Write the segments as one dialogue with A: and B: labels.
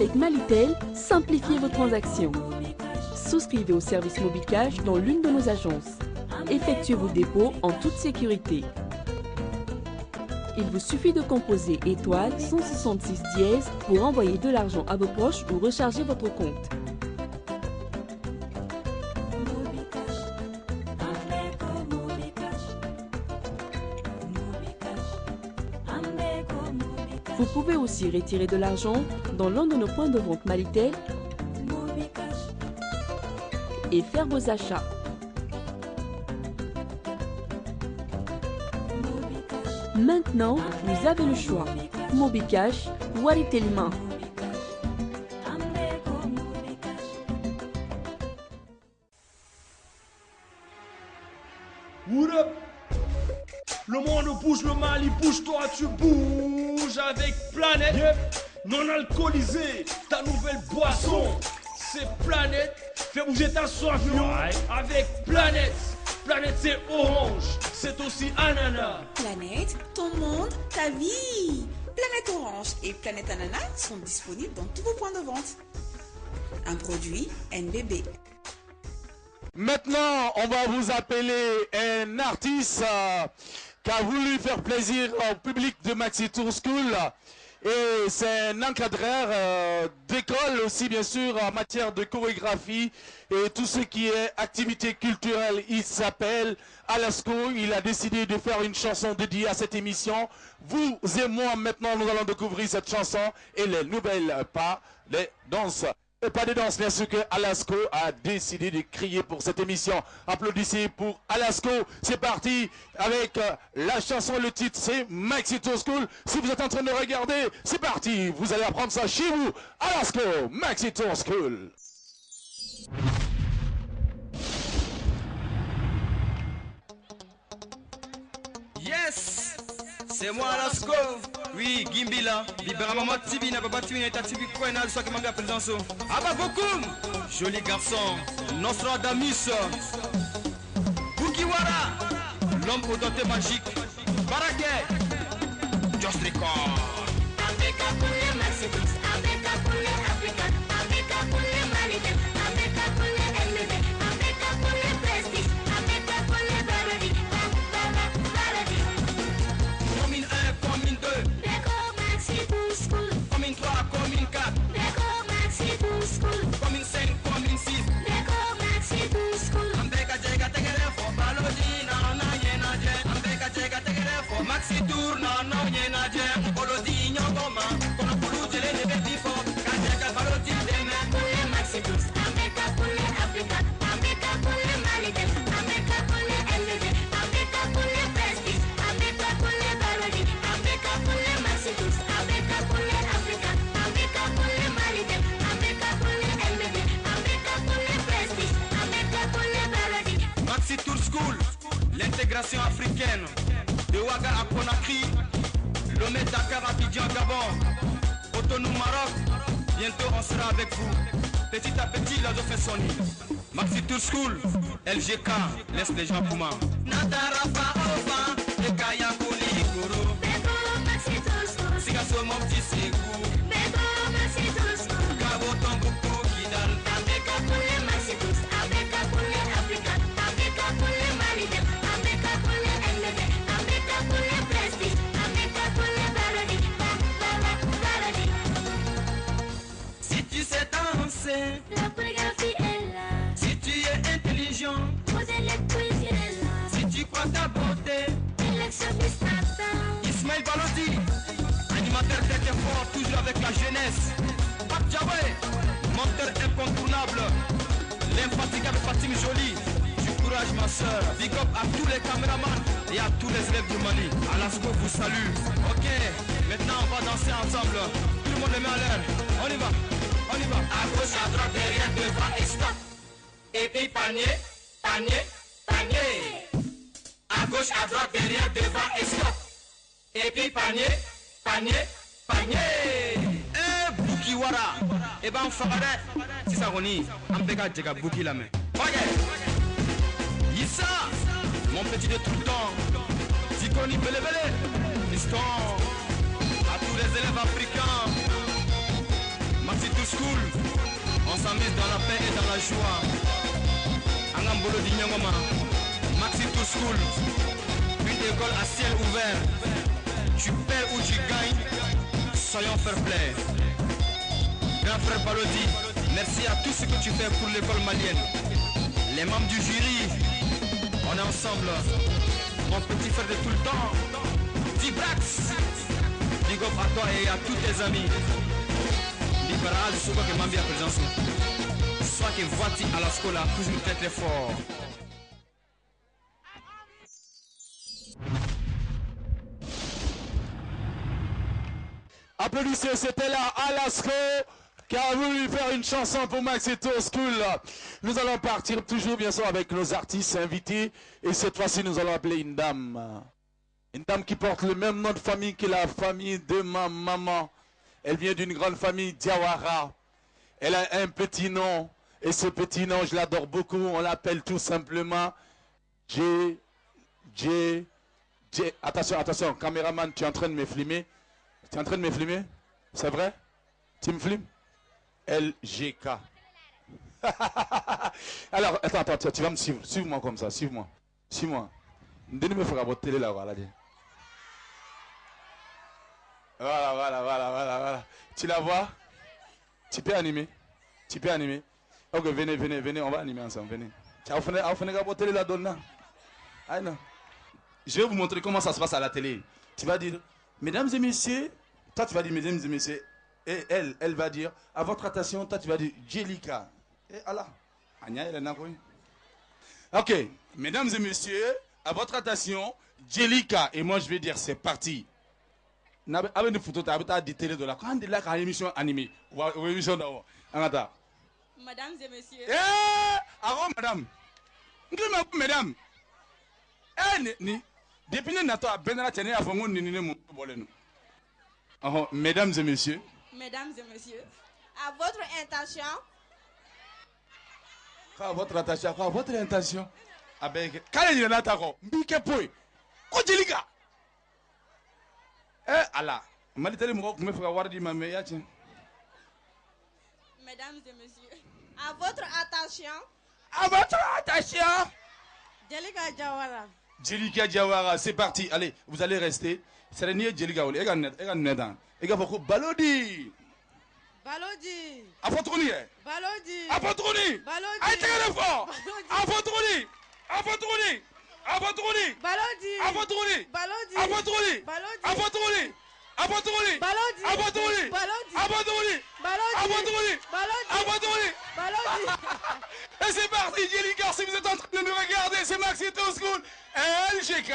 A: Avec Malitel, simplifiez vos transactions. Souscrivez au service Mobicash dans l'une de nos agences. Effectuez vos dépôts en toute sécurité. Il vous suffit de composer étoile 166 dièse pour envoyer de l'argent à vos proches ou recharger votre compte. Vous pouvez aussi retirer de l'argent dans l'un de nos points de vente Malitel et faire vos achats. Maintenant, vous avez le choix. Mobicash, Waritelma.
B: What up? Le monde bouge, le Mali bouge, toi tu bouges avec Planète. Yep. Non alcoolisé, ta nouvelle boisson, c'est Planète. Fais bouger ta soif avec Planète. Planète c'est orange, c'est aussi ananas.
C: Planète, ton monde, ta vie. Planète Orange et Planète Ananas sont disponibles dans tous vos points de vente. Un produit NBB.
D: Maintenant, on va vous appeler un artiste qui a voulu faire plaisir au public de Maxi Tour School. Et c'est un encadreur d'école aussi, bien sûr, en matière de chorégraphie et tout ce qui est activité culturelle. Il s'appelle Alasco. Il a décidé de faire une chanson dédiée à cette émission. Vous et moi, maintenant, nous allons découvrir cette chanson et les nouvelles pas les danses. Et pas de danse, bien sûr que Alasco a décidé de crier pour cette émission. Applaudissez pour Alasco. C'est parti avec la chanson, le titre c'est Maxi Tour School. Si vous êtes en train de regarder, c'est parti. Vous allez apprendre ça chez vous. Alasco, Maxi Tour School.
E: Yes, c'est moi Alasco. Oui, Gimbila, libéra maman Tibi, n'a pas tué, n'a Tibi quoi, n'a le soir que m'a présence. Abba Bokoum, joli garçon, Nostradamus, Bukiwara, l'homme aux dents magiques, Baraké, Just Record.
F: Africa pour les Maxitours, Africa pour les Africains, Africa pour les Malités, Africa pour les NBB, Africa pour les Prestige, Africa pour les Paradis, Paradis.
E: Commune 1, commune 2. Commune 3, commune 4. Commune 5, commune 6. Ambeka jega tegere fo balodi na na yena je. Ambeka jega tegere fo Maxi Tour na na yena je. Bolodi nyogoma kono pulu jele ne beti fo. Kajega balodi deme.
F: Pour les Maxi Tours, Africa pour les Africains, Africa pour les Malités, Africa pour les NBB, Africa pour les Prestige, Africa pour les Paradis, Africa pour les Maxi Tours, Africa pour les Africains, Africa pour les Malités, Africa pour les NBB, Africa pour les Prestige, Africa pour les Paradis.
E: Maxi Tour School, l'intégration africaine. De Ouaga à Conakry, Lomé Dakar à Abidjan Gabon, Cotonou Maroc. Bientôt on sera avec vous. Petit à petit, la fait son île. Maxi Tour School, LGK, laisse les gens pour moi. Natarafa Ofa, et Kaya Kouli Goro.
F: Beko Maxi Tour School,
E: Sigaso mon petit Ségou.
F: Beko Maxi Tour School,
E: Gabo Tombouctou Kidal.
F: Africa pour les Maxi Tours, Africa pour les Africains, Africa pour les Malités, Africa pour les NBB, Africa pour les Prestige, Africa pour les Paradis, Paradis.
E: Si tu sais danser,
F: La chorégraphie est là,
E: si tu es intelligent,
F: posez les quiz, il est là,
E: si tu crois ta beauté,
F: électionniste attend.
E: Ismaël Balodi, animateur tête et fort, toujours avec la jeunesse. Pape Djabé, menteur incontournable, l'infatigable Fatim Jolie. Du courage ma soeur, big up à tous les caméramans et à tous les élèves du Mali. Alasco vous salue. Ok, maintenant on va danser ensemble. Tout le monde les met à l'air. On y va, on y va.
F: À gauche, à droite, derrière, devant et stop.
E: Et puis panier, panier, panier.
F: À gauche, à droite, derrière, devant et stop.
E: Et puis panier, panier, panier. Eh, Bukiwara. Eh ben, on fera si ça renie. On peut gagner Buki la main. Ok. Issa, mon petit de tout le temps. Zikoni Bele Bele. Liston. À tous les élèves africains. Maxi Tour School, on s'amuse dans la paix et dans la joie. Angambolo Dinyangoma, Maxi Tour School, une école à ciel ouvert. Tu perds ou tu gagnes, soyons fair play. Grand frère Balodi, merci à tout ce que tu fais pour l'école malienne. Les membres du jury, on est ensemble. Mon petit frère de tout le temps, Dibrax. Big up à toi et à tous tes amis. Libéral, ce que m'a bien présence. Soit que voici à la scola, toujours très très fort.
D: Applaudissez, c'était là Alasco qui a voulu faire une chanson pour Maxi Tour School. Nous allons partir toujours bien sûr avec nos artistes invités et cette fois-ci nous allons appeler une dame. Une dame qui porte le même nom de famille que la famille de ma maman. Elle vient d'une grande famille Diawara. Elle a un petit nom et ce petit nom je l'adore beaucoup. On l'appelle tout simplement Attention, attention, caméraman, tu es en train de me filmer. Tu es en train de me filmer? C'est vrai? Tu me filmes? LGK. Alors, attends, tu vas me suivre. Suive-moi comme ça, suive-moi. Suis-moi. Donnez-moi faire votre télé là, voilà. Voilà. Tu la vois? Tu peux animer? Ok, venez, on va animer ensemble, venez. Tu vas faire votre télé là, donne là. Ah non. Je vais vous montrer comment ça se passe à la télé. Tu vas dire, mesdames et messieurs, toi tu vas dire, mesdames et messieurs, et elle va dire, à votre attention, toi tu vas dire, Jelika. Et Allah. Ok, mesdames et messieurs, à votre attention, Jelika. Et moi je vais dire, c'est parti. Avec des photos, tu as des télé de la. Quand on est là, quand émission animée, ou émission d'avant. Mesdames
G: et messieurs.
D: Avant, madame. Mesdames. Depuis que nous avons mesdames et messieurs.
G: Mesdames et messieurs, à votre intention.
D: À votre intention. Avec. Quand il y a un attaquant, Kojeliga. Allah.
G: Mesdames et messieurs, à votre attention. Jelika Diawara.
D: Jelika Diawara, c'est parti. Allez, vous allez rester. C'est le nier Jelika. Balodi. Apotroni. Allez, le fort. Apotroni. Et c'est parti, Jelika, si vous êtes en train de nous regarder, c'est Maxi Tour School, LGK.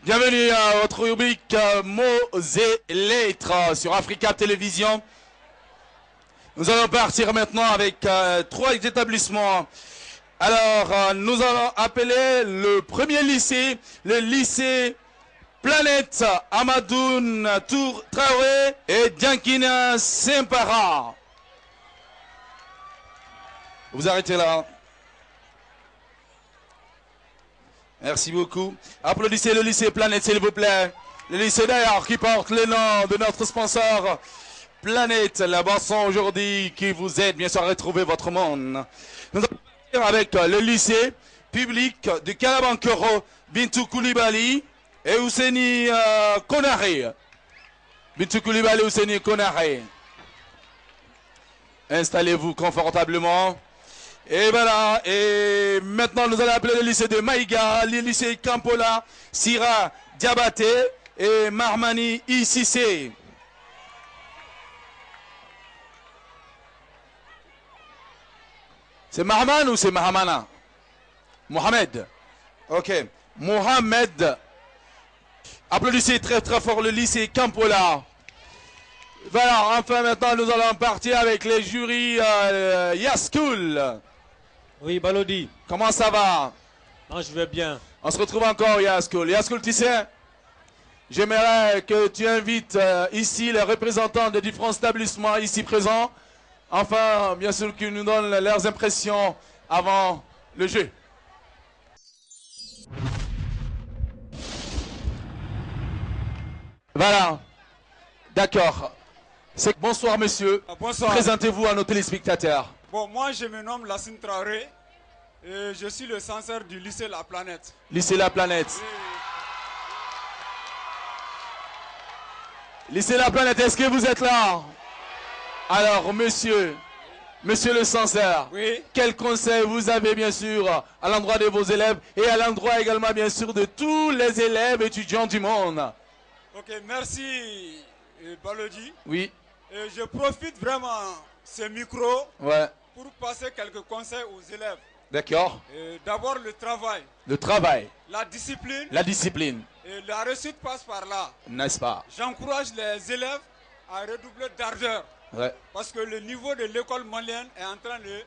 D: Bienvenue à votre rubrique mots et lettres sur Africa Télévision. Nous allons partir maintenant avec 3 établissements. Alors, nous allons appeler le premier lycée, le lycée Planète Amadoun Tour Traoré et Diankina Sempara. Vous arrêtez là. Merci beaucoup. Applaudissez le lycée Planète, s'il vous plaît. Le lycée d'ailleurs qui porte le nom de notre sponsor Planète, la boisson aujourd'hui qui vous aide bien sûr à retrouver votre monde. Nous allons partir avec le lycée public de Kalabankoro, Bintou Koulibaly et Ouseni Konaré. Bintou Koulibaly, Ouseni Konaré. Installez-vous confortablement. Et voilà, et maintenant nous allons appeler le lycée de Maïga, le lycée Kampola, Sira Diabaté et Marmani Ississé. C'est Mahaman ou c'est Mahamana? Mohamed. Ok, Mohamed. Applaudissez très très fort le lycée Kampola. Voilà, enfin maintenant nous allons partir avec les jurys Yaskoul.
H: Oui, Balodi.
D: Comment ça va?
H: Non, je vais bien.
D: On se retrouve encore, Yaskoul. Yaskoul, tu sais, j'aimerais que tu invites ici les représentants des différents établissements ici présents, enfin, bien sûr, qu'ils nous donnent leurs impressions avant le jeu. Voilà, d'accord. Bonsoir monsieur,
I: bonsoir.
D: Présentez-vous à nos téléspectateurs.
I: Bon, moi je me nomme Lassine Traoré et je suis le censeur du lycée La Planète.
D: Lycée La Planète. Lycée La Planète, est-ce que vous êtes là? Alors monsieur le censeur,
I: oui.
D: Quel conseil vous avez bien sûr à l'endroit de vos élèves et à l'endroit également bien sûr de tous les élèves étudiants du monde?
I: Ok, merci Balodi.
D: Oui.
I: Et je profite vraiment ce micro pour passer quelques conseils aux élèves.
D: D'accord.
I: D'abord le travail.
D: Le travail.
I: La discipline.
D: La discipline.
I: Et la réussite passe par là.
D: N'est-ce pas?
I: J'encourage les élèves à redoubler d'ardeur.
D: Ouais.
I: Parce que le niveau de l'école malienne est en train de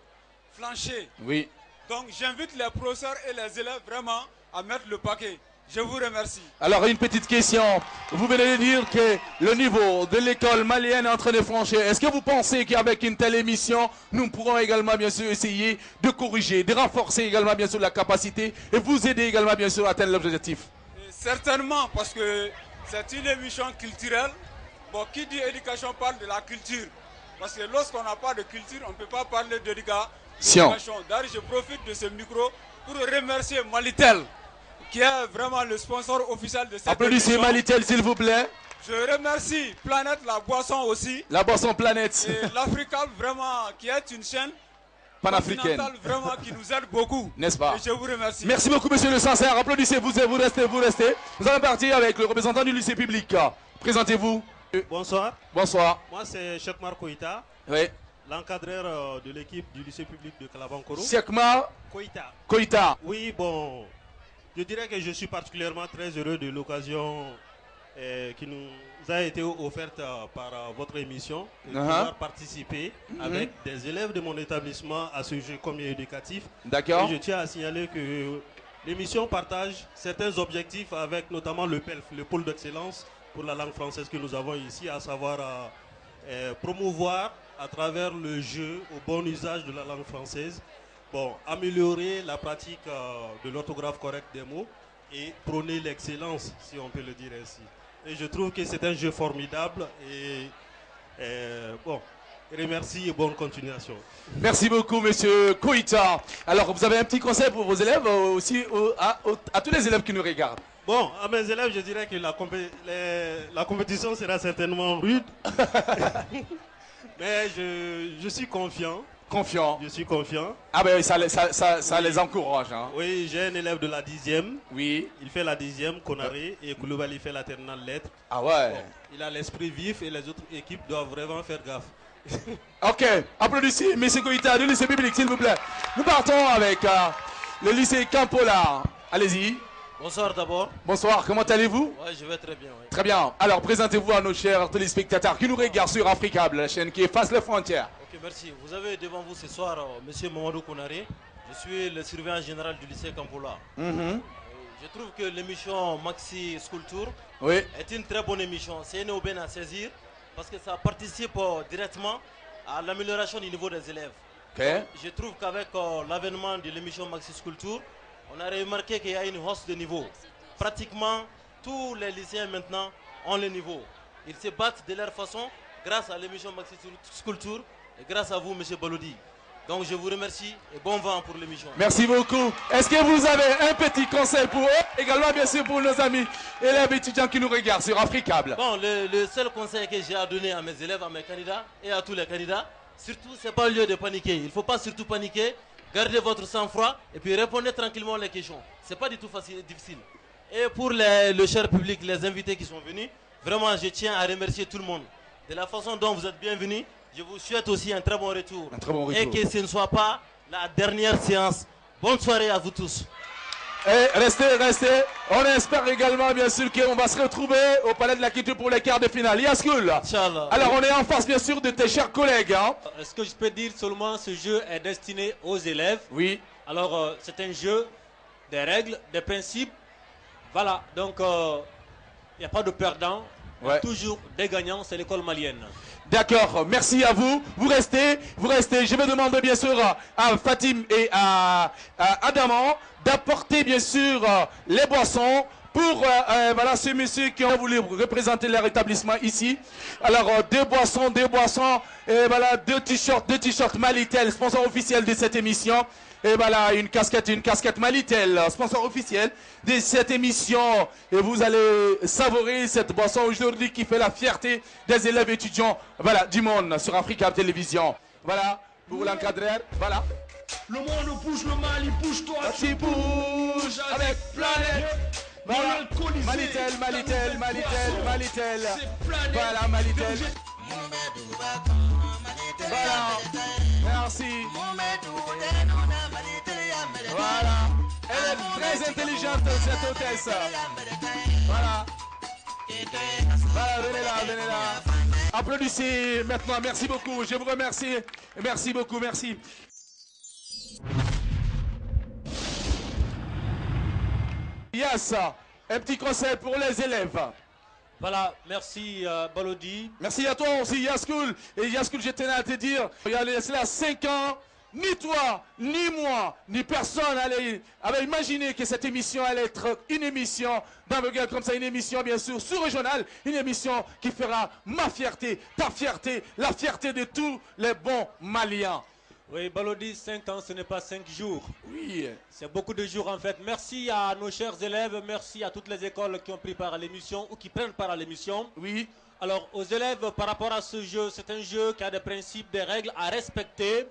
I: flancher.
D: Oui.
I: Donc j'invite les professeurs et les élèves vraiment à mettre le paquet. Je vous remercie.
D: Alors une petite question. Vous venez de dire que le niveau de l'école malienne est en train de franchir. Est-ce que vous pensez qu'avec une telle émission, nous pourrons également bien sûr essayer de corriger, de renforcer également bien sûr la capacité et vous aider également bien sûr à atteindre l'objectif?
I: Certainement, parce que c'est une émission culturelle. Bon, qui dit éducation parle de la culture. Parce que lorsqu'on n'a pas de culture, on ne peut pas parler d'éducation. D'ailleurs, je profite de ce micro pour remercier Malitel, qui est vraiment le sponsor officiel de cette
D: Applaudissez
I: émission.
D: Malitel s'il vous plaît.
I: Je remercie Planète, la boisson aussi.
D: La boisson Planète.
I: Et l'Africab vraiment, qui est une chaîne
D: panafricaine.
I: Vraiment, qui nous aide beaucoup.
D: N'est-ce pas?
I: Et je vous remercie.
D: Merci beaucoup monsieur le censeur. Applaudissez, vous restez. Nous allons partir avec le représentant du lycée public. Présentez-vous.
H: Bonsoir.
D: Bonsoir.
H: Moi c'est Chekmar Koïta.
D: Oui.
H: L'encadreur de l'équipe du lycée public de Kalabankoro.
D: Chekmar Koïta.
H: Oui, bon, je dirais que je suis particulièrement très heureux de l'occasion qui nous a été offerte par votre émission de pouvoir participer avec des élèves de mon établissement à ce jeu commun éducatif.
D: D'accord.
H: Et je tiens à signaler que l'émission partage certains objectifs avec notamment le PELF, le pôle d'excellence pour la langue française que nous avons ici, à savoir promouvoir à travers le jeu au bon usage de la langue française, améliorer la pratique de l'orthographe correcte des mots et prôner l'excellence, si on peut le dire ainsi. Et je trouve que c'est un jeu formidable et remercie et bonne continuation.
D: Merci beaucoup monsieur Koïta. Alors vous avez un petit conseil pour vos élèves aussi, à tous les élèves qui nous regardent?
H: Bon, à mes élèves, je dirais que la compétition sera certainement rude. Mais je suis confiant.
D: Confiant.
H: Je suis confiant.
D: Ah ben ça les encourage. Hein.
H: Oui, j'ai un élève de la 10e.
D: Oui.
H: Il fait la 10e, Konaré, et Koulibaly fait la terminale lettres.
D: Ah ouais.
H: Bon, il a l'esprit vif et les autres équipes doivent vraiment faire gaffe.
D: Ok, applaudissez M. Koïta du lycée public, s'il vous plaît. Nous partons avec le lycée Campola. Allez-y.
J: Bonsoir d'abord.
D: Bonsoir, comment allez-vous?
J: Oui, je vais très bien. Ouais.
D: Très bien. Alors, présentez-vous à nos chers téléspectateurs qui nous regardent sur Africable, la chaîne qui efface les frontières.
J: Ok, merci. Vous avez devant vous ce soir M. Mamadou Konaré. Je suis le surveillant général du lycée Campola. Je trouve que l'émission Maxi School Tour est une très bonne émission. C'est une aubaine à saisir parce que ça participe directement à l'amélioration du niveau des élèves.
D: Okay.
J: Je trouve qu'avec l'avènement de l'émission Maxi School Tour, on a remarqué qu'il y a une hausse de niveau. Pratiquement tous les lycéens maintenant ont le niveau. Ils se battent de leur façon grâce à l'émission Maxi School Tour et grâce à vous, M. Balodi. Donc je vous remercie et bon vent pour l'émission.
D: Merci beaucoup. Est-ce que vous avez un petit conseil pour eux? Également bien sûr pour nos amis élèves étudiants qui nous regardent sur Africable.
J: Bon, le seul conseil que j'ai à donner à mes élèves, à mes candidats et à tous les candidats, surtout c'est pas lieu de paniquer. Il ne faut pas surtout paniquer. Gardez votre sang-froid et puis répondez tranquillement les questions. Ce n'est pas du tout difficile. Et pour le cher public, les invités qui sont venus, vraiment je tiens à remercier tout le monde. De la façon dont vous êtes bienvenus, je vous souhaite aussi un très bon retour.
D: Un très bon retour.
J: Et que ce ne soit pas la dernière séance. Bonne soirée à vous tous.
D: Et restez. On espère également bien sûr qu'on va se retrouver au Palais de la Culture pour les quarts de finale. Yaskoul. Alors on est en face bien sûr de tes chers collègues. Hein.
K: Est-ce que je peux dire seulement ce jeu est destiné aux élèves?
D: Oui.
K: Alors c'est un jeu des règles, des principes. Voilà, donc Il n'y a pas de perdants. Il y a toujours des gagnants, c'est l'école malienne.
D: D'accord, merci à vous. Vous restez. Je vais demander bien sûr à Fatim et à Adaman d'apporter bien sûr les boissons pour voilà, ces messieurs qui ont voulu représenter leur établissement ici. Alors, deux boissons, et voilà, deux t-shirts Malitel, sponsor officiel de cette émission. Et voilà, une casquette Malitel, sponsor officiel de cette émission. Et vous allez savourer cette boisson aujourd'hui qui fait la fierté des élèves étudiants, voilà, du monde sur Africa Télévision. Voilà, pour l'encadreur, voilà.
B: Le monde bouge, le Mali bouge, toi
D: tu bouges avec Planète. Voilà, Malitel. Voilà, Malitel. Voilà, merci. Voilà, elle est très intelligente cette hôtesse. Voilà. Voilà, venez là. Applaudissez maintenant, merci beaucoup, je vous remercie. Merci beaucoup, merci. Yes, un petit conseil pour les élèves.
K: Voilà, merci Balodi.
D: Merci à toi aussi Yaskoul. Et Yaskoul, je tenais à te dire, regardez, c'est là 5 ans, ni toi, ni moi, ni personne avait imaginé que cette émission allait être une émission d'envergure comme ça, une émission bien sûr sous-régionale, une émission qui fera ma fierté, ta fierté, la fierté de tous les bons Maliens.
K: Oui, Balodi, 5 ans, ce n'est pas 5 jours.
D: Oui.
K: C'est beaucoup de jours en fait. Merci à nos chers élèves, merci à toutes les écoles qui ont pris part à l'émission ou qui prennent part à l'émission.
D: Oui.
K: Alors, aux élèves, par rapport à ce jeu, c'est un jeu qui a des principes, des règles à respecter.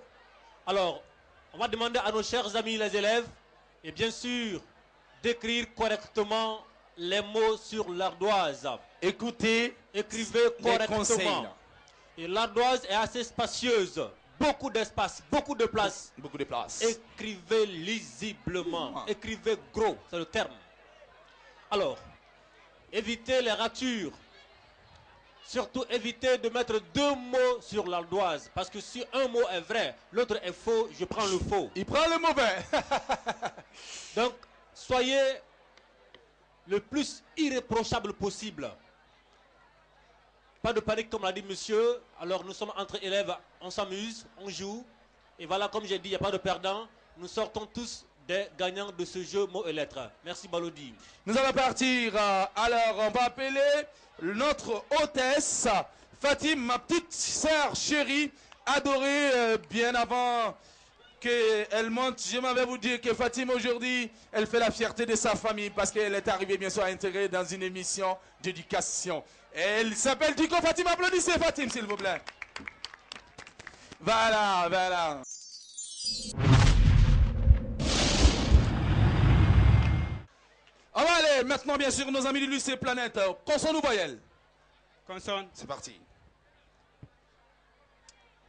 K: Alors, on va demander à nos chers amis les élèves, et bien sûr, d'écrire correctement les mots sur l'ardoise.
D: Écoutez,
K: écrivez correctement. Et l'ardoise est assez spacieuse. Beaucoup d'espace, beaucoup de place.
D: Beaucoup de place.
K: Écrivez lisiblement. Écrivez gros, c'est le terme. Alors, évitez les ratures. Surtout, évitez de mettre 2 mots sur l'ardoise. Parce que si un mot est vrai, l'autre est faux, je prends le faux.
D: Il prend le mauvais.
K: Donc, soyez le plus irréprochable possible. Pas de panique comme l'a dit monsieur. Alors nous sommes entre élèves, on s'amuse, on joue. Et voilà, comme j'ai dit, il n'y a pas de perdants. Nous sortons tous des gagnants de ce jeu mots et lettres. Merci Balodi.
D: Nous allons partir. Alors on va appeler notre hôtesse, Fatim, ma petite sœur chérie, adorée bien avant qu'elle monte. Je m'avais vous dire que Fatim aujourd'hui, elle fait la fierté de sa famille parce qu'elle est arrivée bien sûr à intégrer dans une émission d'éducation. Elle s'appelle Dico Fatim. Applaudissez Fatim, s'il vous plaît. Voilà, voilà. On va aller maintenant, bien sûr, nos amis du lycée Planète. Consonne ou voyelle?
L: Consonne.
D: C'est parti.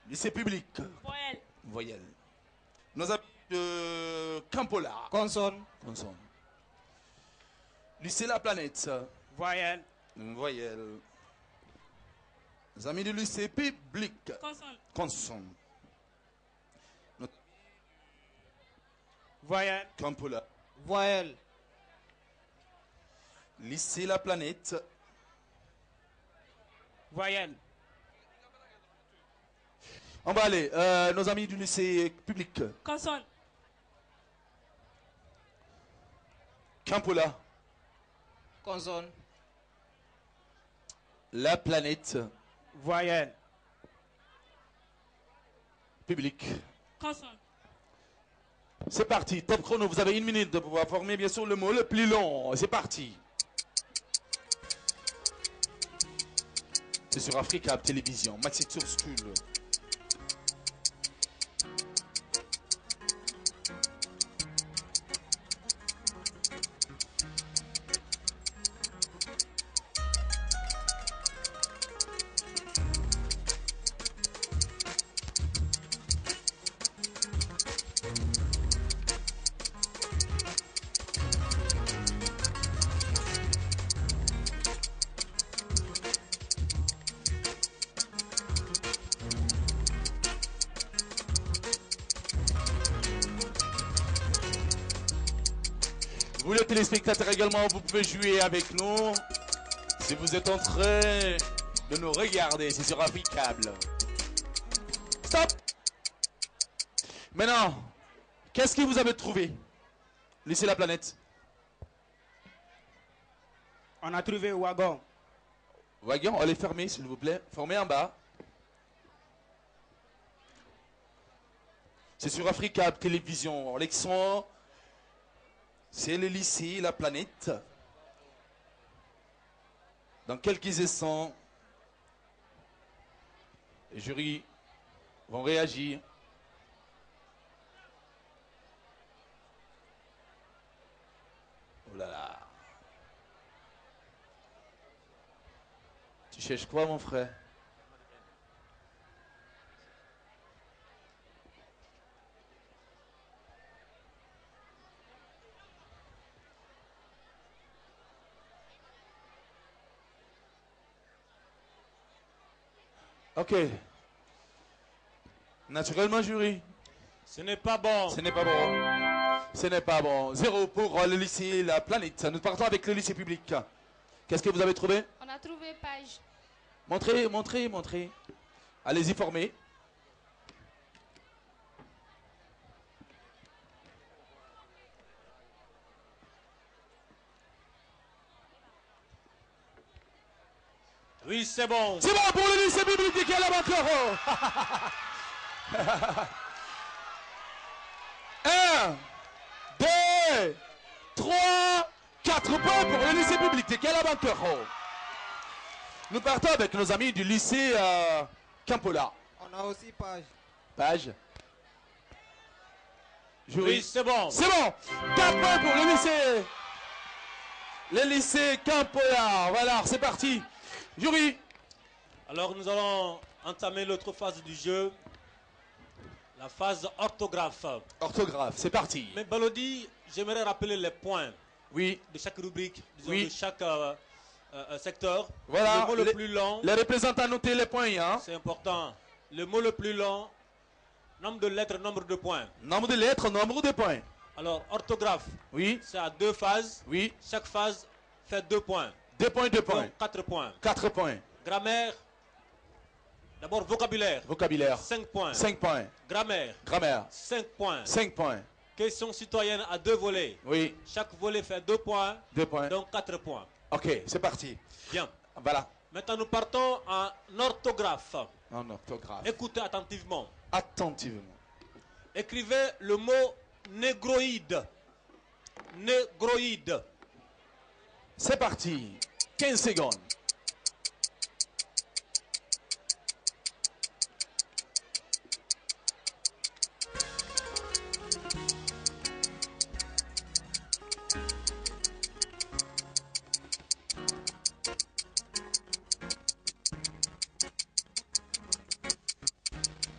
D: Lycée public.
G: Voyelle.
D: Voyelle. Nos amis de Campola.
L: Consonne.
D: Consonne. Lycée La Planète.
L: Voyelle.
D: Voyelle. Les amis du lycée public.
G: Consonne.
D: Consonne.
L: Voyelle.
D: Campola.
L: Voyelle.
D: Lycée La Planète.
L: Voyelle.
D: On va aller. Nos amis du lycée public.
G: Consonne.
D: Campola.
L: Consonne.
D: La Planète.
L: Voyelle.
D: Public.
G: Consonne.
D: C'est parti. Top chrono. Vous avez 1 minute de pouvoir former bien sûr le mot le plus long. C'est parti. C'est sur Africa Télévision. Maxi Tour School. Vous les téléspectateurs également, vous pouvez jouer avec nous. Si vous êtes en train de nous regarder, c'est sur Africable. Stop! Maintenant, qu'est-ce que vous avez trouvé? Laissez la planète.
L: On a trouvé wagon.
D: Wagon, allez fermer s'il vous plaît. Fermez en bas. C'est sur Africable Télévision. L'élection, c'est le lycée, la planète. Dans quelques instants, les jurys vont réagir. Oh là là. Tu cherches quoi, mon frère? Ok. Naturellement, jury.
K: Ce n'est pas bon.
D: Ce n'est pas bon. Ce n'est pas bon. 0 pour le lycée La Planète. Nous partons avec le lycée public. Qu'est-ce que vous avez trouvé?
F: On a trouvé page.
D: Montrez, montrez, montrez. Allez-y, formez.
K: Oui, c'est bon.
D: C'est bon pour le lycée public de Calabancoro. 1, 2, 3, 4 points pour le lycée public de Calabancoro. Nous partons avec nos amis du lycée Campola.
L: On a aussi page.
D: Page. Jury.
K: Oui, c'est bon.
D: C'est bon. 4 points pour le lycée. Le lycée Campola. Voilà, c'est parti. Jury.
K: Alors nous allons entamer l'autre phase du jeu. La phase orthographe.
D: Orthographe, c'est parti.
K: Mais Balodi, j'aimerais rappeler les points.
D: Oui.
K: De chaque rubrique, disons,
D: Oui.
K: de chaque secteur.
D: Voilà.
K: Le mot le plus long.
D: Les représentants notez les points. Hein.
K: C'est important. Le mot le plus long. Nombre de lettres, nombre de points.
D: Nombre de lettres, nombre de points.
K: Alors, orthographe.
D: Oui.
K: C'est à 2 phases.
D: Oui.
K: Chaque phase fait 2 points.
D: 2 points, 2 points.
K: Donc, 4 points.
D: 4 points.
K: Grammaire. D'abord, vocabulaire.
D: Vocabulaire.
K: 5 points.
D: 5 points.
K: Grammaire.
D: Grammaire.
K: 5 points.
D: 5 points.
K: Question citoyenne à 2 volets.
D: Oui.
K: Chaque volet fait 2 points.
D: 2 points.
K: Donc 4 points.
D: Ok, c'est parti.
K: Bien.
D: Voilà.
K: Maintenant, nous partons en orthographe.
D: En orthographe.
K: Écoutez attentivement.
D: Attentivement.
K: Écrivez le mot négroïde. Négroïde.
D: C'est parti. 15 secondes.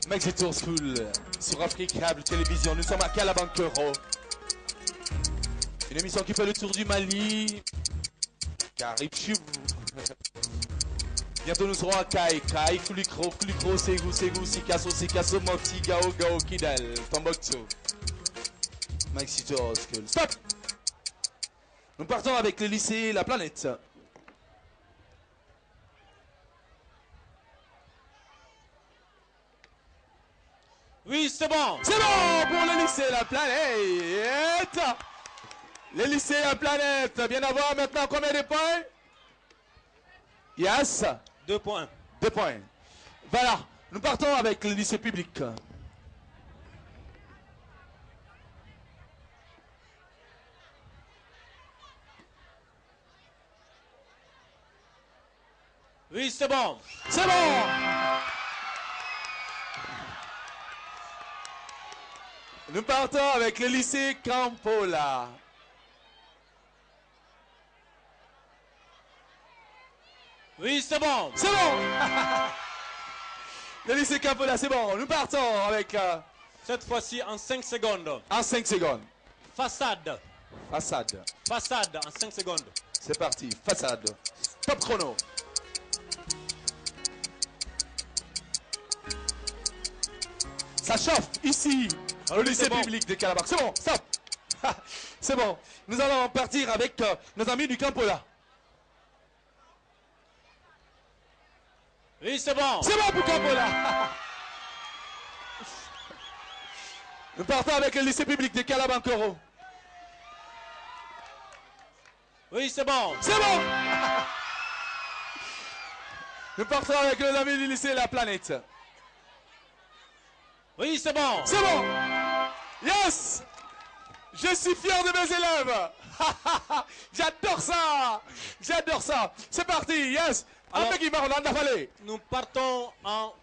D: Maxi Tour School sur Africable Télévision. Nous sommes à Calabancoro. Une émission qui fait le tour du Mali. Caribchou. Bientôt nous serons à Kai. Kai, Kulikro, Ségou, Sikasso, Moti, Gao, Kidal, Tombouctou. Maxi Tour School. Stop! Nous partons avec le lycée La Planète.
K: Oui, c'est bon.
D: C'est bon pour le lycée La Planète. Le lycée La Planète vient d'avoir maintenant combien de points? Yes.
K: 2 points.
D: 2 points. Voilà. Nous partons avec le lycée public.
K: Oui, c'est bon.
D: C'est bon. Nous partons avec le lycée Campola.
K: Oui, c'est bon.
D: C'est bon. Le lycée Campola, c'est bon. Nous partons avec...
K: Cette fois-ci en 5 secondes.
D: En 5 secondes.
K: Façade.
D: Façade.
K: Façade en 5 secondes.
D: C'est parti. Façade. Top chrono. Ça chauffe ici. Au lycée public de Calabar. C'est bon, stop. C'est bon. Nous allons partir avec nos amis du Campola.
K: Oui, c'est bon.
D: C'est bon pour Campola. Nous partons avec le lycée public de Calabancoro.
K: Oui, c'est bon.
D: C'est bon. Nous partons avec nos amis du lycée La Planète.
K: Oui, c'est bon.
D: C'est bon. Yes. Je suis fier de mes élèves. J'adore ça. J'adore ça. C'est parti. Yes.
K: Alors, nous partons en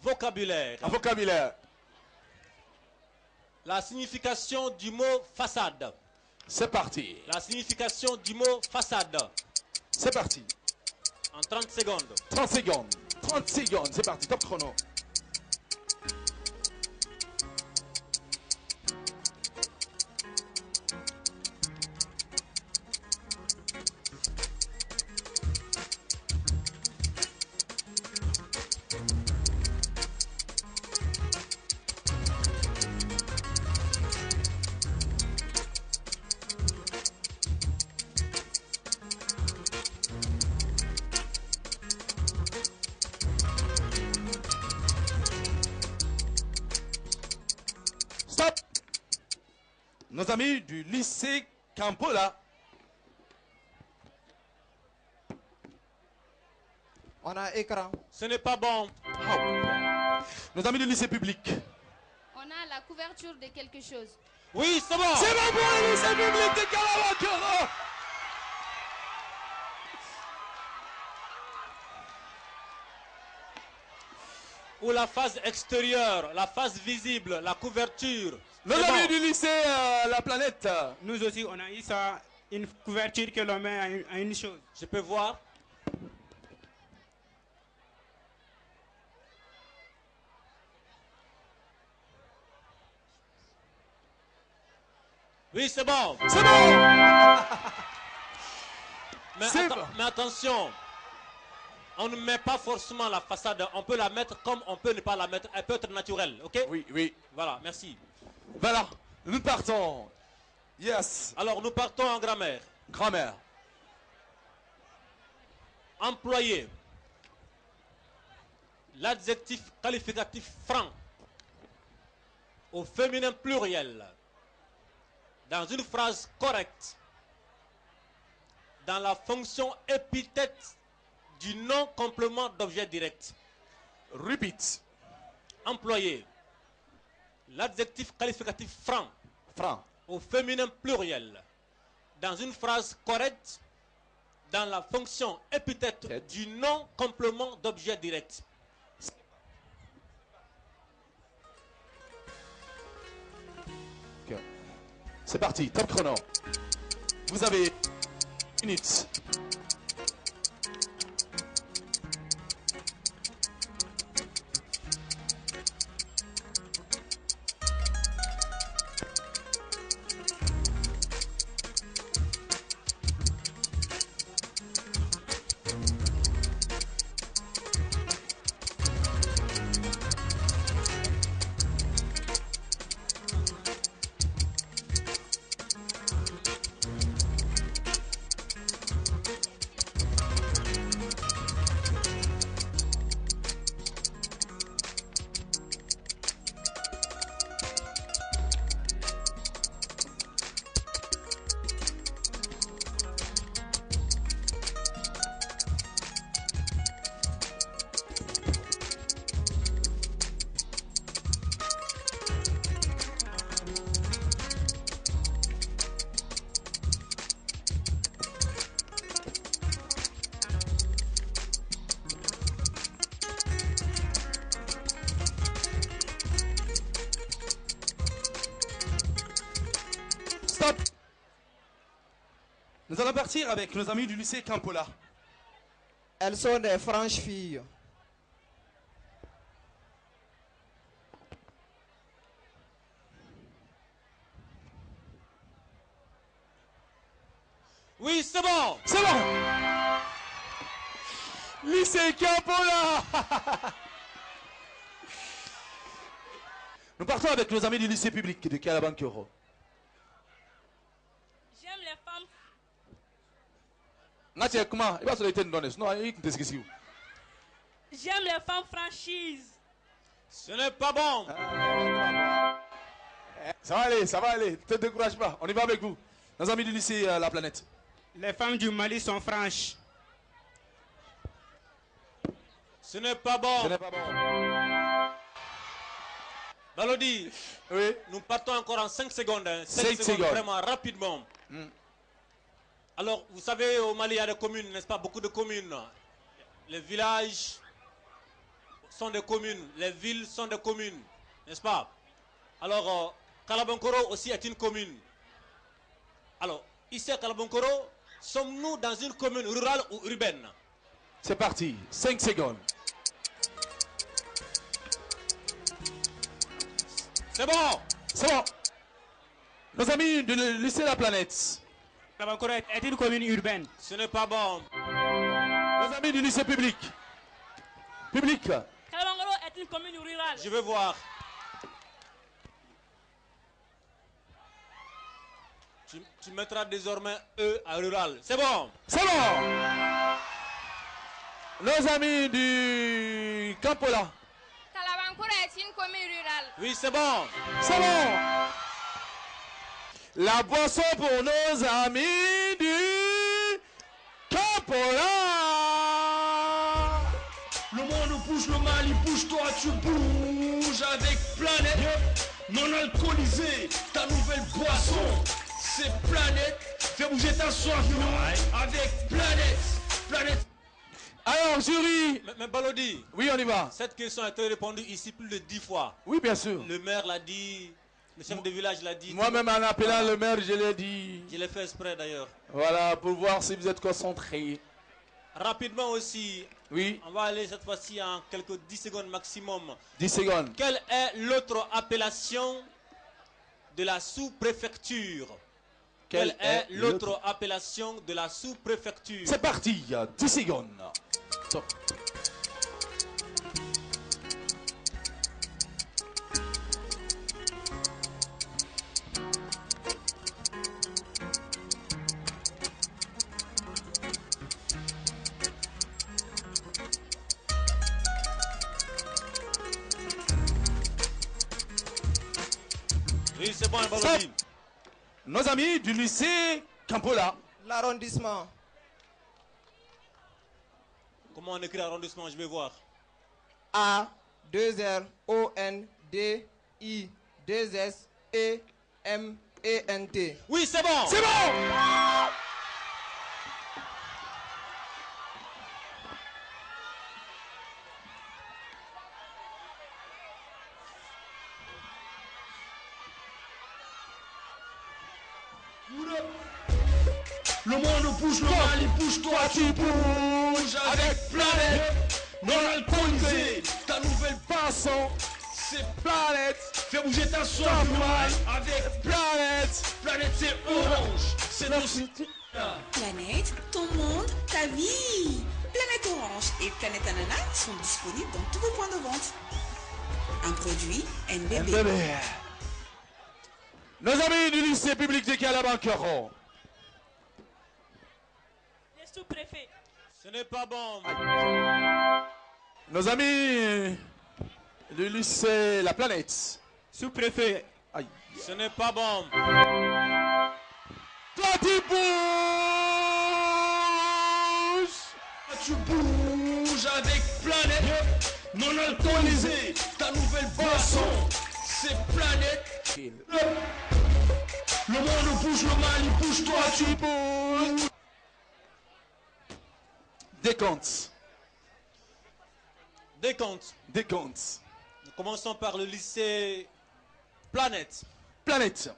K: vocabulaire.
D: En vocabulaire.
K: La signification du mot façade.
D: C'est parti.
K: La signification du mot façade.
D: C'est parti.
K: En 30 secondes.
D: 30 secondes. 30 secondes. C'est parti. Top chrono. Stop. Nos amis du lycée Campola.
L: On a écran.
K: Ce n'est pas bon.
D: Nos amis du lycée public.
F: On a la couverture de quelque chose.
K: Oui, c'est bon.
D: C'est bon pour le lycée public de Calabancoro.
K: Ou la phase extérieure, la phase visible, la couverture.
D: Nos
K: C'est
D: amis
K: bon.
D: du lycée La Planète.
L: Nous aussi, on a eu ça, une couverture que l'on met à une chose.
K: Je peux voir. Oui, c'est bon.
D: C'est bon.
K: Mais attention, on ne met pas forcément la façade. On peut la mettre comme on peut ne pas la mettre. Elle peut être naturelle, ok?
D: Oui, oui.
K: Voilà, merci.
D: Voilà, nous partons. Yes.
K: Alors, nous partons en grammaire.
D: Grammaire.
K: Employé. L'adjectif qualificatif franc au féminin pluriel dans une phrase correcte dans la fonction épithète du non-complément d'objet direct.
D: Repeat.
K: Employé. L'adjectif qualificatif franc.
D: Franc.
K: Au féminin pluriel. Dans une phrase correcte dans la fonction épithète du non-complément d'objet direct.
D: Okay. C'est parti, top chrono. Vous avez une minute. Stop. Nous allons partir avec nos amis du lycée Campola.
L: Elles sont des franches filles.
K: Oui, c'est bon.
D: C'est bon. Lycée Campola. Nous partons avec nos amis du lycée public de Calabancoro.
G: J'aime les femmes.
D: Natia, comment? Il va se laisser une donner. Sinon, il te
G: J'aime les femmes franchises.
K: Ce n'est pas bon.
D: Ça va aller, ne te décourage pas, on y va avec vous. Nos amis du lycée La Planète.
L: Les femmes du Mali sont franches.
K: Ce n'est pas bon.
D: Ce n'est pas bon.
K: Balodi,
D: oui.
K: Nous partons encore en 5 secondes.
D: 5 secondes.
K: Vraiment rapidement. Alors, vous savez, au Mali, il y a des communes, n'est-ce pas? Beaucoup de communes. Les villages sont des communes. Les villes sont des communes. N'est-ce pas? Alors, Kalabankoro aussi est une commune. Alors, ici à Kalabankoro, sommes-nous dans une commune rurale ou urbaine?
D: C'est parti, 5 secondes.
K: C'est bon.
D: C'est bon. Nos amis du lycée La Planète.
L: Kalabankoro est une commune urbaine.
K: Ce n'est pas bon.
D: Nos amis du lycée public. Public.
G: Kalabankoro est une commune rurale.
K: Je vais voir. Tu mettras désormais E à rural. C'est bon.
D: C'est bon. Nos amis du Campola.
M: Kalabankoro est une commune rurale.
K: Oui, c'est bon.
D: C'est bon. La boisson pour nos amis du Campola.
B: Le monde bouge, le Mali bouge, toi tu bouges avec Planète. Non alcoolisé, ta nouvelle boisson. C'est Planète. Fais bouger ta soif avec Planète. Planète.
D: Alors, jury.
K: Mais Balodi.
D: Oui, on y va.
K: Cette question a été répondue ici plus de 10 fois.
D: Oui, bien sûr.
K: Le maire l'a dit, le chef de village l'a dit.
D: Moi-même, en appelant le maire, je l'ai dit.
K: Je l'ai fait exprès d'ailleurs.
D: Voilà, pour voir si vous êtes concentrés.
K: Rapidement aussi.
D: Oui.
K: On va aller cette fois-ci en quelques 10 secondes maximum.
D: 10 secondes.
K: Quelle est l'autre appellation de la sous-préfecture? Quelle est l'autre appellation de la sous-préfecture?
D: C'est parti, 10 secondes. Stop.
K: Oui, c'est bon, Balodi.
D: Nos amis du lycée Campola.
N: L'arrondissement.
K: Comment on écrit arrondissement? Je vais voir.
N: A, 2 R, O, N, D, I, 2 S, E, M, E, N, T.
K: Oui, c'est bon.
D: C'est bon.
B: Le monde bouge, le Mali bouge, toi tu bouges avec Planète. Non alcoolisé, ta nouvelle boisson. C'est Planète. Fais bouger ta soif avec Planète. Planète c'est orange. C'est notre...
C: Planète, ton monde, ta vie. Planète Orange et Planète Ananas sont disponibles dans tous vos points de vente. Un produit NBB.
D: Nos amis du lycée public de Kalabankoro.
G: Les sous-préfets.
K: Ce n'est pas bon.
D: Nos amis du lycée La Planète.
L: Sous-préfet.
D: Aïe.
K: Ce n'est pas bon.
D: Toi tu bouges.
B: Tu bouges avec Planète. Non alcoolisé, ta nouvelle boisson. C'est Planète. Le monde bouge, le Mali bouge, toi tu bouges.
D: Décompte.
K: Décompte.
D: Décompte.
K: Nous commençons par le lycée Planète.
D: Planète.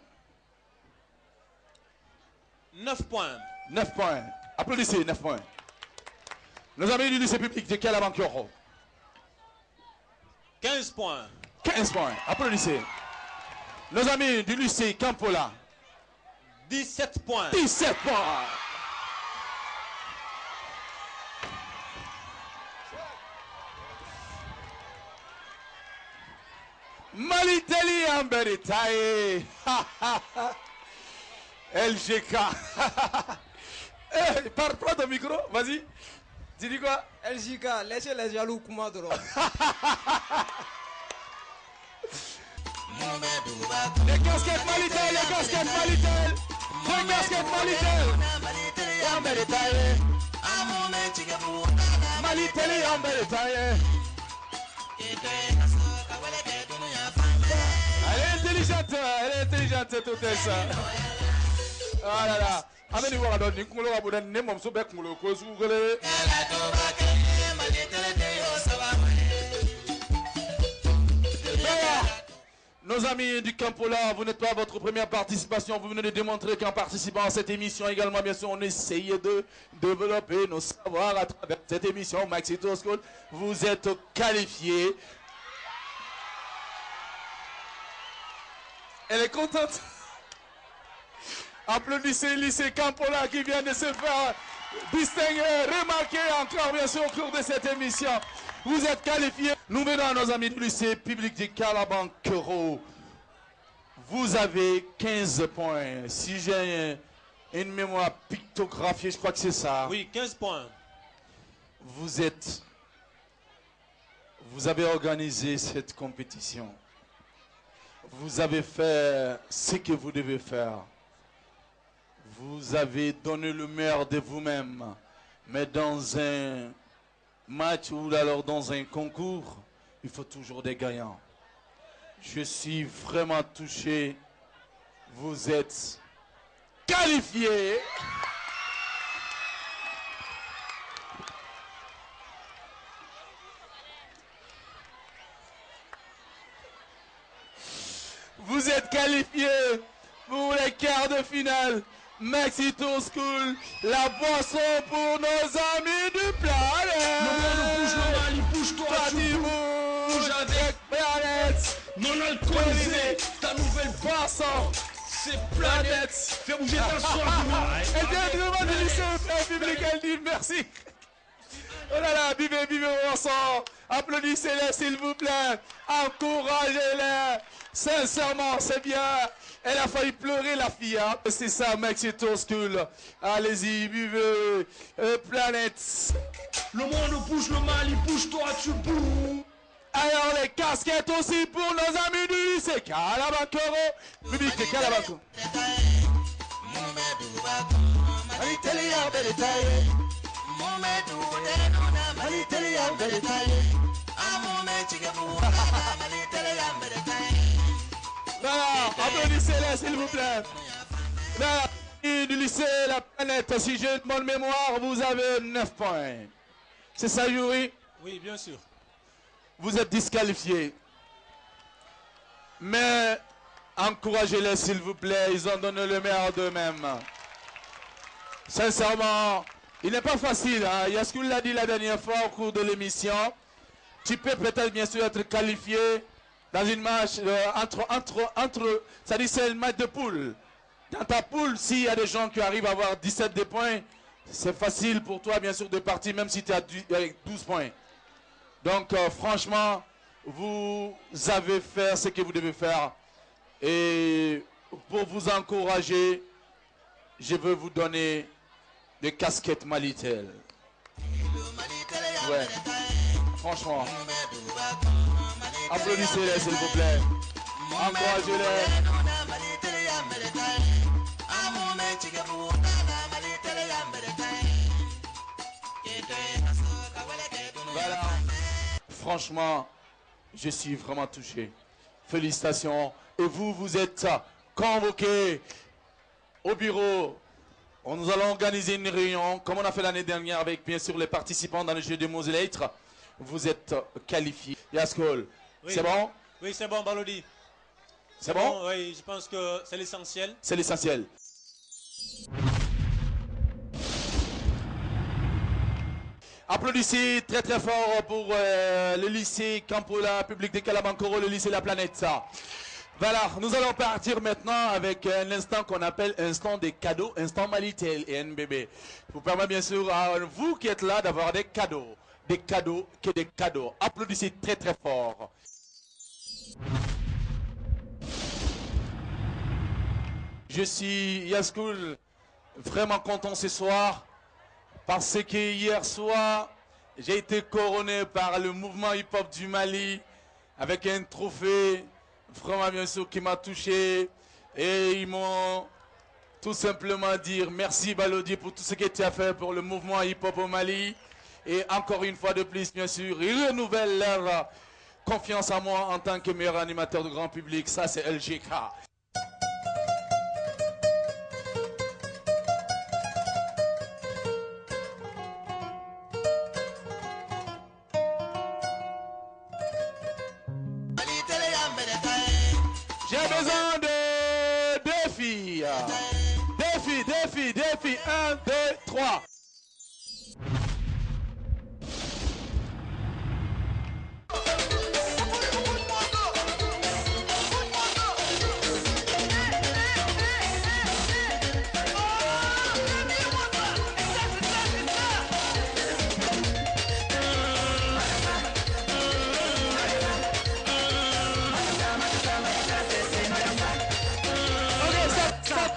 K: 9 points.
D: 9 points. Applaudissez, 9 points. Nos amis du lycée public de Kalabankoro.
K: 15 points.
D: 15 points. Applaudissez. Nos amis du lycée Campola.
K: 17 points.
D: 17 points. Maliteli Amberitae. LGK. Prends ton micro, vas-y. Tu dis quoi?
N: LJK, laissez les jaloux Koumadoro.
D: Les casquettes Malitel, les casquettes Malitel, les casquettes Malitel. Malitel et Ambeletaye. Elle est intelligente, tout ça. Ah là là. Ameni wa do ni kulo abuda ne mom so be kulo ko su gele. Nos amis du Campola, vous n'êtes pas à votre première participation. Vous venez de démontrer qu'en participant à cette émission également, bien sûr, on essayait de développer nos savoirs à travers cette émission Maxi Tour School. Vous êtes qualifiés. Elle est contente. Applaudissez le lycée Campola qui vient de se faire distinguer, remarquer encore bien sûr au cours de cette émission. Vous êtes qualifiés. Nous venons à nos amis du lycée public de Kalabankoro. Vous avez 15 points. Si j'ai une mémoire pictographiée, je crois que c'est ça.
K: Oui, 15 points.
D: Vous avez organisé cette compétition. Vous avez fait ce que vous devez faire. Vous avez donné le meilleur de vous-même. Mais dans un match ou alors dans un concours, il faut toujours des gagnants. Je suis vraiment touché. Vous êtes qualifiés. Vous êtes qualifiés pour les quarts de finale. Maxi Tour School, la boisson pour nos amis du Planète.
B: Le monde bouge, le Mali bouge, toi tu bouges avec
D: Planète.
B: Non alcoolisé, ta nouvelle
D: boisson,
B: c'est Planète. Fais bouger ta soirée.
D: Elle vient vraiment de lycée public, elle dit merci. Oh là là, vivez, vivez ensemble. Applaudissez-les s'il vous plaît. Encouragez-les. Sincèrement, c'est bien. Elle a failli pleurer la fille. Hein? C'est ça, Maxi Tour School. Allez-y, vivez. Planète.
B: Le monde bouge, le Mali bouge, toi tu bouges.
D: Alors les casquettes aussi pour nos amis du lycée Kalabankoro. Public de Kalabankoro. Voilà, applaudissez-les s'il vous plaît. Là, du lycée La Planète, si j'ai une bonne mémoire, vous avez 9 points. C'est ça, Yuri?
K: Oui, bien sûr.
D: Vous êtes disqualifiés. Mais encouragez-les s'il vous plaît, ils ont donné le meilleur d'eux-mêmes. Sincèrement, il n'est pas facile. Hein? Yaskoul l'a dit la dernière fois au cours de l'émission. Tu peux peut-être bien sûr être qualifié dans une match c'est-à-dire c'est le match de poule. Dans ta poule, s'il y a des gens qui arrivent à avoir 17 des points, c'est facile pour toi bien sûr de partir même si tu as avec 12 points. Donc franchement, vous avez fait ce que vous devez faire. Et pour vous encourager, je veux vous donner des casquettes Malitel. Ouais, franchement. Applaudissez-les s'il vous plaît. Encouragez-les. Voilà. Franchement, je suis vraiment touché. Félicitations. Et vous, vous êtes convoqués au bureau. Nous allons organiser une réunion, comme on a fait l'année dernière avec bien sûr les participants dans le jeu de mots et lettres. Vous êtes qualifiés. Yaskol,
K: oui.
D: C'est bon?
K: Oui, c'est bon, Balodi.
D: C'est bon?
K: Oui, je pense que c'est l'essentiel.
D: C'est l'essentiel. Applaudissez très très fort pour le lycée Campola, public de Kalabankoro, le lycée La Planète. Voilà, nous allons partir maintenant avec un instant qu'on appelle instant des cadeaux, instant Malitel et NBB. Je vous permets bien sûr à vous qui êtes là d'avoir des cadeaux. Des cadeaux, que des cadeaux. Applaudissez très très fort. Je suis Yaskoul, vraiment content ce soir Parce que hier soir, j'ai été couronné par le mouvement hip-hop du Mali avec un trophée vraiment bien sûr qui m'a touché. Et ils m'ont tout simplement dit merci Balodi pour tout ce que tu as fait pour le mouvement hip-hop au Mali. Et encore une fois de plus, bien sûr, ils renouvellent leur confiance en moi en tant que meilleur animateur de grand public. Ça, c'est LGK. J'ai besoin de deux filles. Deux filles. 1, 2, 3.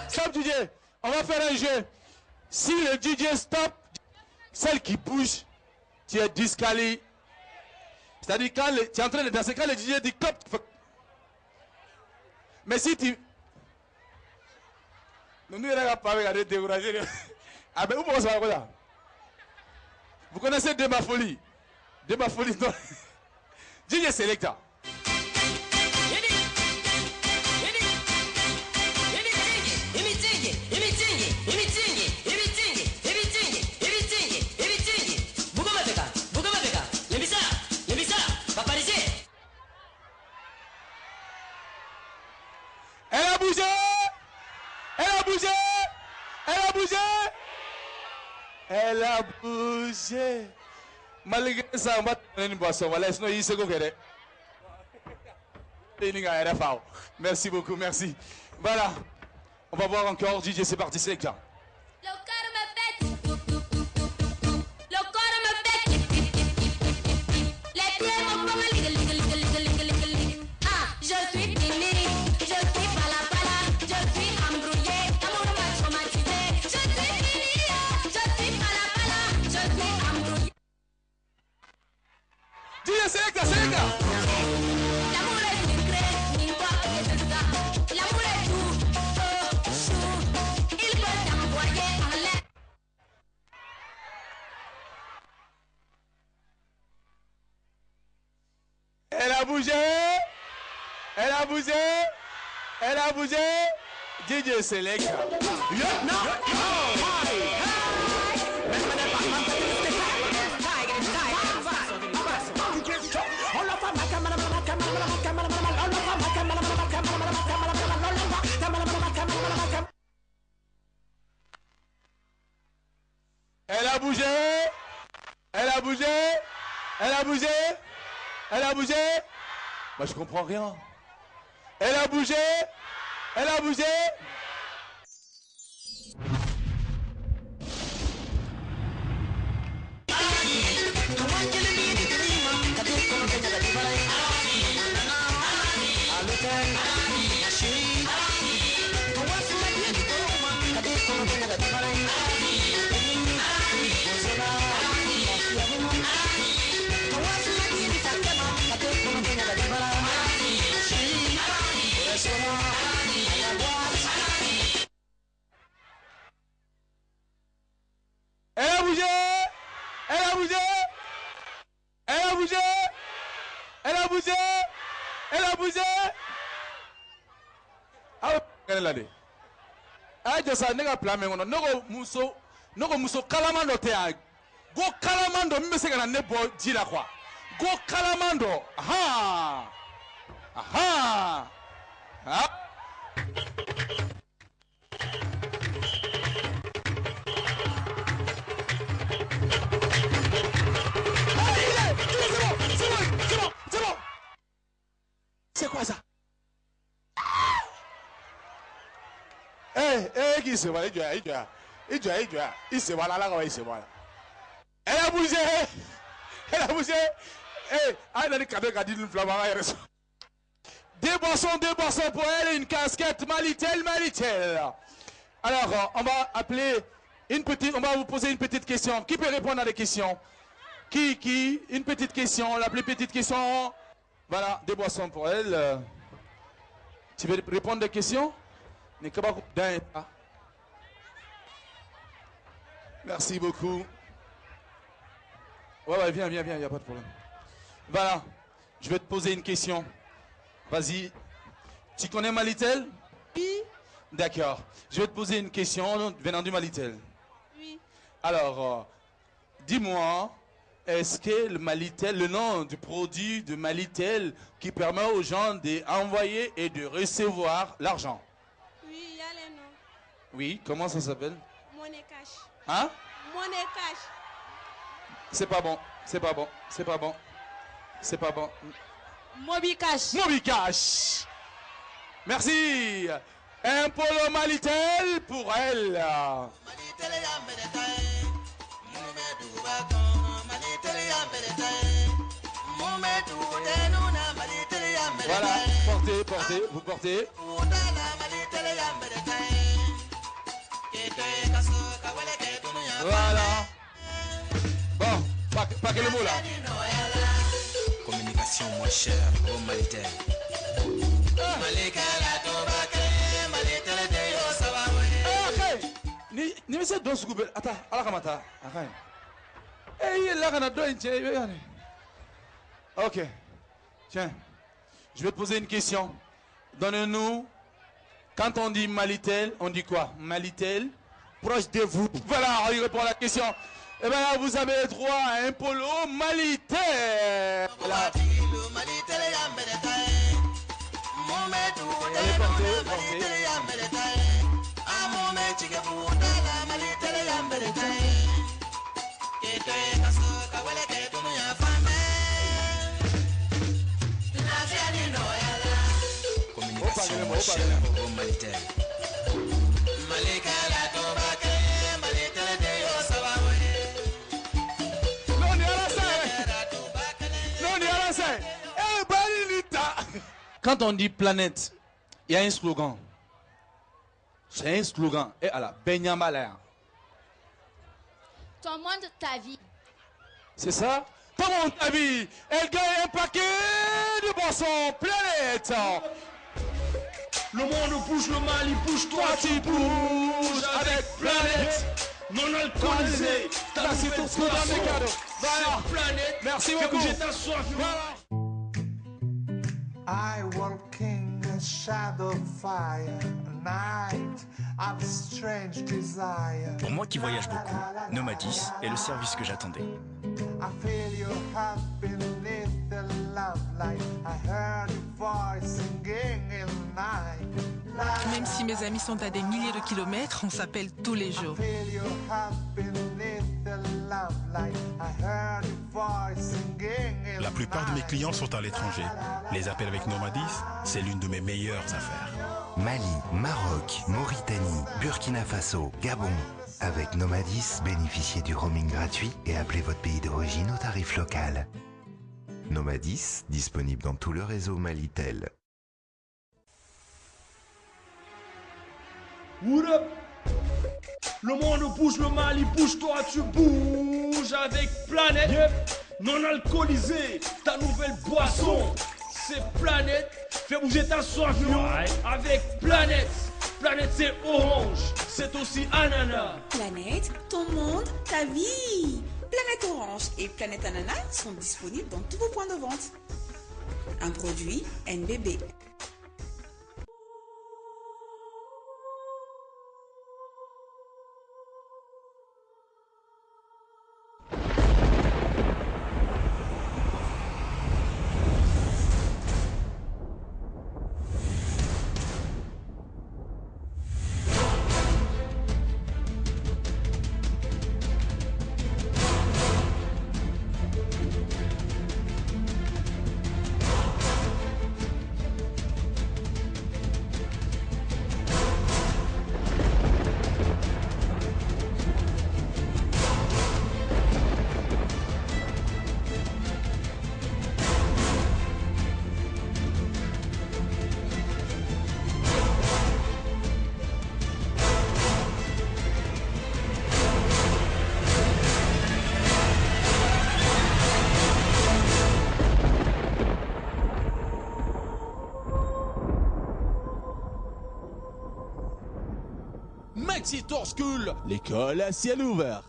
D: Stop DJ, on va faire un jeu. Si le DJ stop, celle qui bouge, tu es disqualifié. C'est-à-dire quand tu es en train de danser, quand le DJ dit stop. Mais si tu... Nous n'avons pas regardé décourager. Ah ben où vous ça là? Vous connaissez Débat Folie? Débat Folie, non. DJ Selecta. Elle a bougé! Elle a bougé! Elle a bougé! Elle a bougé! Malgré ça, on va te donner une boisson. Voilà, sinon il se goguerait. Merci beaucoup, merci. Voilà. On va voir encore DJ, c'est parti, c'est là. DJ Selecta, Selecta. Elle a bougé. Elle a bougé. Elle a bougé. DJ Selecta. Elle a bougé. Elle a bougé. Elle a bougé. Elle a bougé. Moi je comprends rien. Elle a bougé. Elle a bougé. Elle a bougé. Elle a bougé. Elle a bougé. Elle a bougé. Elle a bougé. Ah, elle a dit. Ah, je sais, nega plan mais on nogo muso kalamando te a. Go kalamando mi se kana ne bo dira quoi. Go kalamando. Aha. Aha. Ah. C'est quoi ça? Qui se voit, il se voit là, il se voit là. Elle a bougé. Elle a bougé. Elle a dit qu'elle a dit une flamme. Deux boissons pour elle et une casquette Malitel. Alors, on va appeler On va vous poser une petite question. Qui peut répondre à des questions? Qui? Une petite question, la plus petite question. Voilà, des boissons pour elle. Tu veux répondre à des questions? Merci beaucoup. Ouais, viens, il n'y a pas de problème. Voilà, je vais te poser une question. Vas-y. Tu connais Malitel?
O: Oui.
D: D'accord. Je vais te poser une question venant du Malitel.
O: Oui.
D: Alors, dis-moi, est-ce que le Malitel, le nom du produit de Malitel qui permet aux gens d'envoyer et de recevoir l'argent?
O: Oui, il y a les noms.
D: Oui, comment ça s'appelle?
O: Money cash.
D: Hein?
O: Money cash.
D: C'est pas bon, c'est pas bon, c'est pas bon. C'est pas bon.
O: Mobicash.
D: Mobicash. Merci. Un polo Malitel pour elle. Voilà, portez, vous portez. Voilà. Bon, pas que le mot là.
P: Communication moins chère au Malitel.
D: Ni monsieur dos goubel. Attends, ala kamata. Eh, là on a deux intiens. Ok. Tiens, je vais te poser une question. Donne-nous. Quand on dit Malitel, on dit quoi? Malitel, proche de vous. Voilà, il répond à la question. Eh bien là, vous avez droit à un polo Malitel. Voilà. Allez, portez.
P: Communication moins chère au Malitel.
D: Quand on dit planète, il y a un slogan. C'est un slogan. Et à la Benyamala.
M: Ton monde, ta vie.
D: C'est ça? Ton monde, ta vie. Elle gagne un paquet de boissons planète.
B: Le monde bouge, le mal il bouge, toi tu bouges avec planète. Non alcoolisé, ta nouvelle boisson. C'est planète.
D: Merci
B: Fais
D: beaucoup.
B: bouger ta soif.
Q: I walk in a shadow of fire, a night of strange desire.
R: Pour moi qui voyage beaucoup, Nomadis est le service que j'attendais.
Q: I feel your heart beneath the love light. I heard your voice singing in the night.
S: Même si mes amis sont à des milliers de kilomètres, on s'appelle tous les jours.
Q: I feel your heart beneath the love light. I heard your voice singing in
R: La plupart de mes clients sont à l'étranger. Les appels avec Nomadis, c'est l'une de mes meilleures affaires.
T: Mali, Maroc, Mauritanie, Burkina Faso, Gabon. Avec Nomadis, bénéficiez du roaming gratuit et appelez votre pays d'origine au tarif local. Nomadis, disponible dans tout le réseau Malitel.
B: What up? Le monde bouge, le mal il bouge, toi tu bouges avec planète. Non alcoolisé, ta nouvelle boisson. C'est planète. Fais bouger ta soif avec planète. Planète c'est orange, c'est aussi ananas.
C: Planète, ton monde, ta vie. Planète Orange et Planète Ananas sont disponibles dans tous vos points de vente. Un produit NBB.
D: Maxi Tour School, l'école à ciel ouvert.